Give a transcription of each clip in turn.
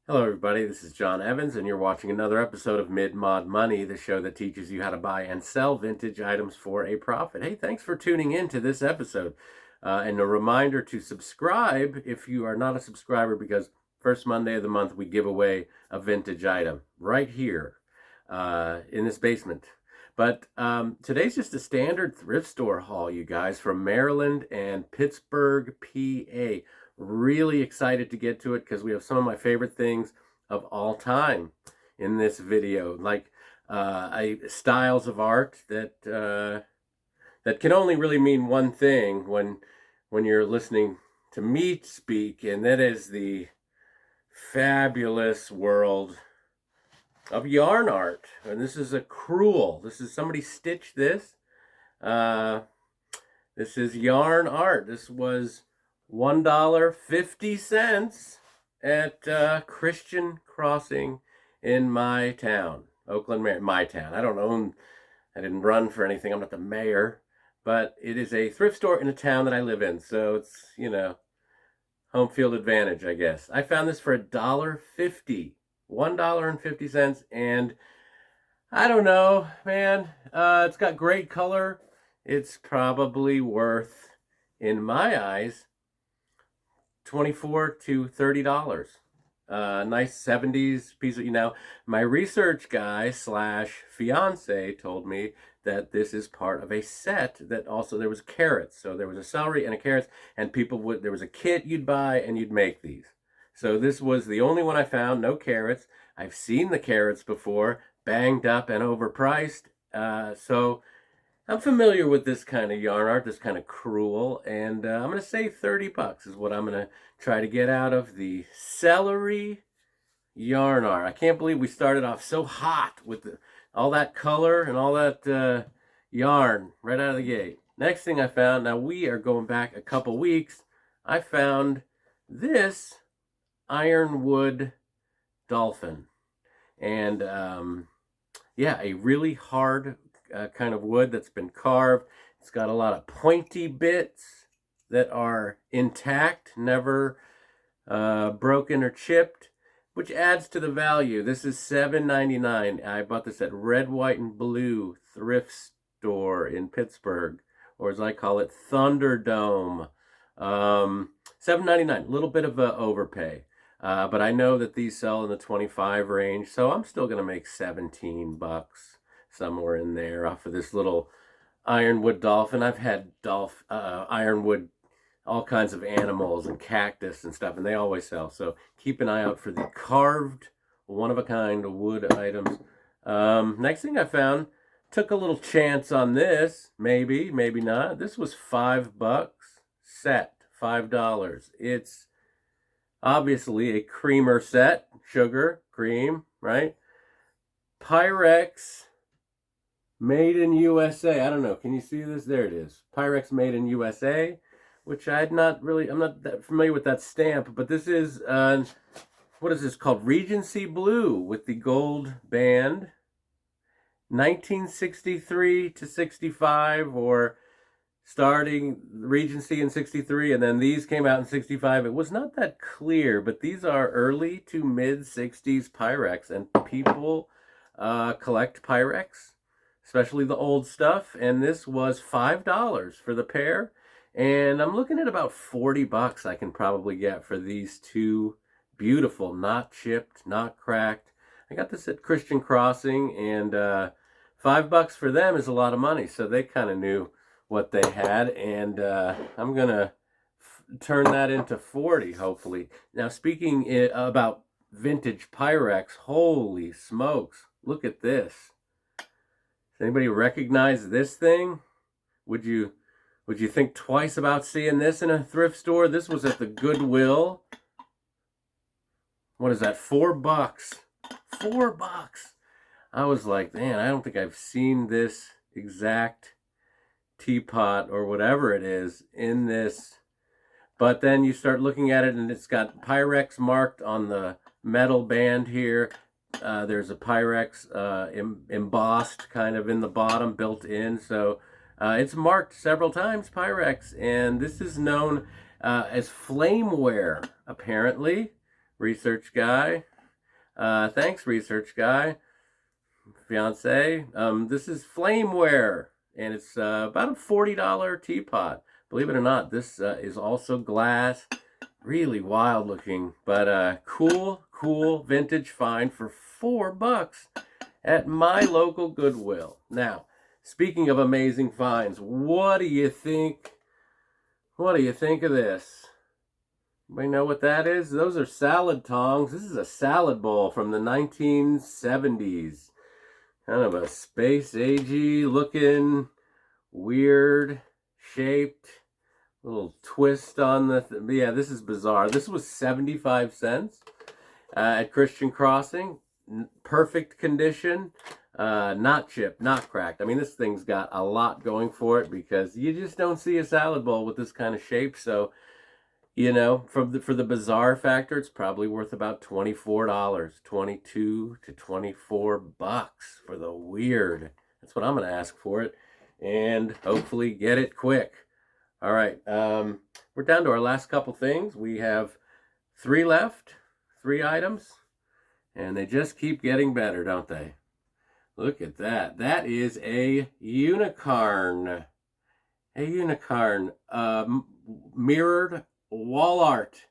Hello everybody, this is John Evans and you're watching another episode of Mid-Mod Money, the show that teaches you how to buy and sell vintage items for a profit. Hey, thanks for tuning in to this episode. And a reminder to subscribe if you are not a subscriber, because first Monday of the month we give away a vintage item right here in this basement. But today's just a standard thrift store haul, you guys, from Maryland and Pittsburgh, PA. Really excited to get to it because we have some of my favorite things of all time in this video, like styles of art that can only really mean one thing when you're listening to me speak, and that is the fabulous world of yarn art. And this is a Crewel. This is somebody stitched this. This is yarn art. This was $1.50 at Christian Crossing in my town, Oakland, Maryland. My town. I didn't run for anything. I'm not the mayor, but it is a thrift store in a town that I live in. So it's, home field advantage, I guess. I found this for $1.50, $1.50. And I don't know, man. It's got great color. It's probably worth, in my eyes, $24 to $30. Nice 70s piece of, my research guy / fiance told me that this is part of a set that also there was carrots. So there was a celery and a carrots, and there was a kit you'd buy and you'd make these. So this was the only one I found, no carrots. I've seen the carrots before, banged up and overpriced. So I'm familiar with this kind of yarn art, this kind of Crewel, and I'm going to say $30 is what I'm going to try to get out of the celery yarn art. I can't believe we started off so hot with all that color and all that yarn right out of the gate. Next thing I found, now we are going back a couple weeks, I found this Ironwood Dolphin. And yeah, a really hard kind of wood that's been carved. It's got a lot of pointy bits that are intact, never broken or chipped, which adds to the value. This is $7.99. I bought this at Red, White, and Blue Thrift Store in Pittsburgh, or as I call it, Thunderdome. $7.99, a little bit of a overpay. But I know that these sell in the 25 range, so I'm still going to make $17 somewhere in there off of this little Ironwood Dolphin. I've had Ironwood, all kinds of animals and cactus and stuff, and they always sell. So keep an eye out for the carved, one-of-a-kind wood items. Next thing I found, took a little chance on this. Maybe, maybe not. This was $5 set, $5. It's obviously a creamer set, sugar, cream, right? Pyrex, made in USA. I don't know. Can you see this? There it is. Pyrex made in USA, which I'm not that familiar with that stamp, but this is, what is this called? Regency Blue with the gold band. 1963 to 65, or starting Regency in 63, and then these came out in 65. It was not that clear, but these are early to mid-60s Pyrex, and people collect Pyrex, especially the old stuff, and this was $5 for the pair, and I'm looking at about $40 I can probably get for these two beautiful, not chipped, not cracked. I got this at Christian Crossing, and $5 for them is a lot of money, so they kind of knew what they had, and I'm gonna turn that into 40 hopefully. Now, speaking about vintage Pyrex, holy smokes, look at this. Does anybody recognize this thing? Would you think twice about seeing this in a thrift store? This was at the Goodwill. What is that? $4. $4. I was like, man, I don't think I've seen this exact teapot or whatever it is in this. But then you start looking at it, and it's got Pyrex marked on the metal band here. There's a Pyrex embossed kind of in the bottom, built in. So it's marked several times Pyrex, and this is known as Flameware, apparently. Research guy. Thanks, research guy, fiance. This is Flameware, and it's about a $40 teapot. Believe it or not, this is also glass. Really wild looking, but cool vintage find for $4 at my local Goodwill. Now, speaking of amazing finds, what do you think? What do you think of this? Anybody know what that is? Those are salad tongs. This is a salad bowl from the 1970s. Kind of a space-agey looking, weird shaped little twist on the yeah, this is bizarre. This was 75 cents at Christian Crossing. Perfect condition, not chipped, not cracked. I mean, this thing's got a lot going for it because you just don't see a salad bowl with this kind of shape. So, you know, for the bizarre factor, it's probably worth about $24, 22 to $24 for the weird. That's what I'm going to ask for it, and hopefully get it quick. All right, we're down to our last couple things. We have 3 left, 3 items, and they just keep getting better, don't they? Look at that. That is a unicorn. A unicorn. Mirrored wall art.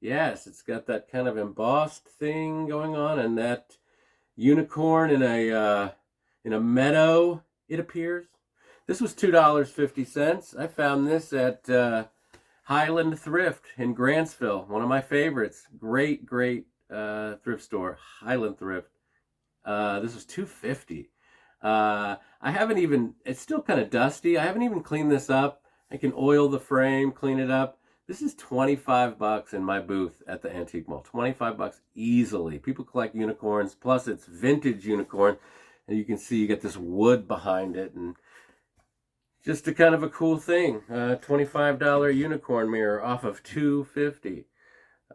Yes, it's got that kind of embossed thing going on, and that unicorn in a meadow, it appears. This was $2.50. I found this at Highland Thrift in Gratsville, one of my favorites. Great thrift store, Highland Thrift. This was $2.50. I haven't even, it's still kind of dusty. I haven't even cleaned this up. I can oil the frame, clean it up. This is $25 in my booth at the Antique Mall. $25 easily. People collect unicorns, plus it's vintage unicorn. And you can see you get this wood behind it, and just a kind of a cool thing. $25 unicorn mirror off of $2.50.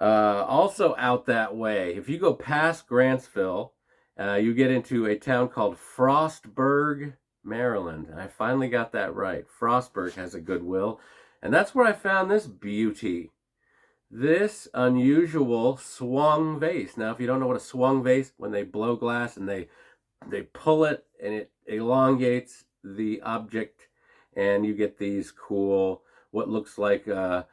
Also out that way, if you go past Gratsville, you get into a town called Frostburg, Maryland. And I finally got that right. Frostburg has a Goodwill. And that's where I found this beauty. This unusual swung vase. Now, if you don't know what a swung vase, when they blow glass and they pull it and it elongates the object, and you get these cool, what looks like a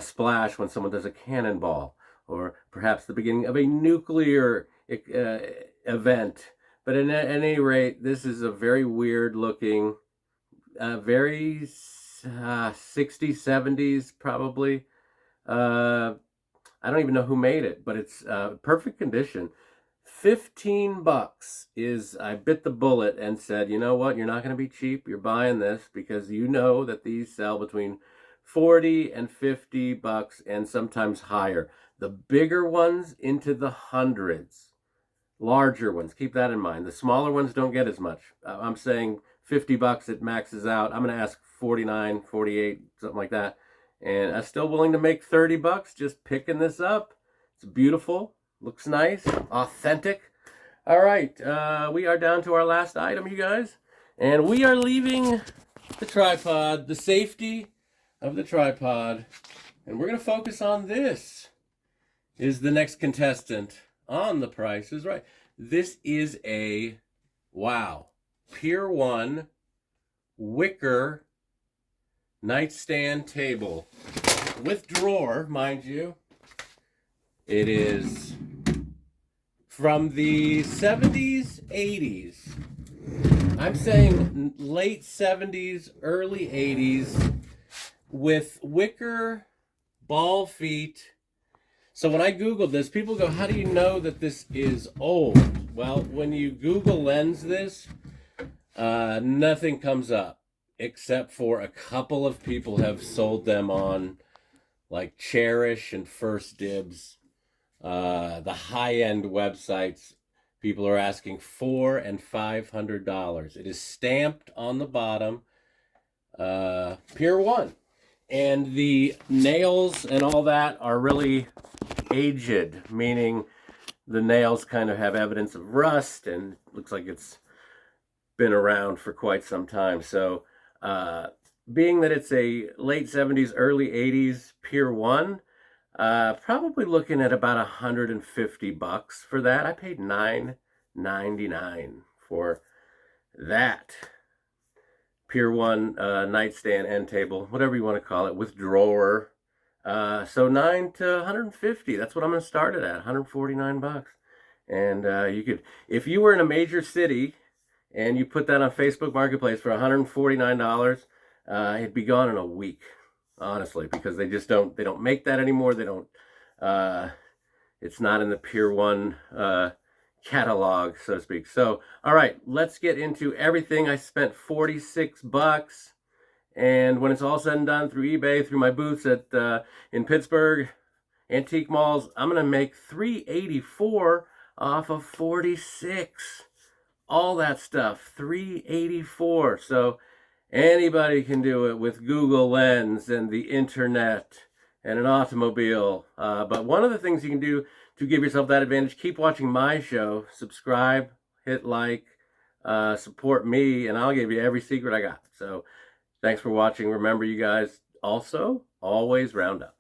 splash when someone does a cannonball, or perhaps the beginning of a nuclear event. But at any rate, this is a very weird looking, very 60s, 70s probably. I don't even know who made it, but it's perfect condition. $15 is, I bit the bullet and said, you know what, you're not going to be cheap. You're buying this because you know that these sell between $40 and $50 and sometimes higher. The bigger ones into the hundreds. Larger ones, keep that in mind. The smaller ones don't get as much. I'm saying $50 it maxes out. I'm going to ask 49, 48, something like that. And I'm still willing to make $30 just picking this up. It's beautiful. Looks nice, authentic. All right, we are down to our last item, you guys. And we are leaving the tripod, the safety of the tripod. And we're going to focus on this. Is the next contestant on The Price is Right. This is a, wow, Pier 1 wicker nightstand table with drawer, mind you. It is from the 70s, 80s. I'm saying late 70s, early 80s, with wicker ball feet. So when I Googled this, people go, how do you know that this is old? Well, when you Google Lens this, nothing comes up except for a couple of people have sold them on like Cherish and First Dibs. The high-end websites, people are asking $400 and $500. It is stamped on the bottom, Pier 1. And the nails and all that are really aged, meaning the nails kind of have evidence of rust and looks like it's been around for quite some time. So being that it's a late 70s, early 80s Pier 1, Probably looking at about $150 for that. I paid $9.99 for that. Pier 1 nightstand end table, whatever you want to call it, with drawer. So 9 to 150. That's what I'm going to start it at, $149. And you could, if you were in a major city and you put that on Facebook Marketplace for $149, it'd be gone in a week, honestly, because they don't make that anymore. They don't, it's not in the Pier 1 catalog, so to speak. So, all right, let's get into everything. I spent $46, and when it's all said and done through eBay, through my booths at in Pittsburgh, antique malls, I'm gonna make $384 off of 46. All that stuff, $384. So anybody can do it with Google Lens and the internet and an automobile. But one of the things you can do to give yourself that advantage, keep watching my show, subscribe, hit like, support me, and I'll give you every secret I got. So thanks for watching. Remember, you guys, also always round up.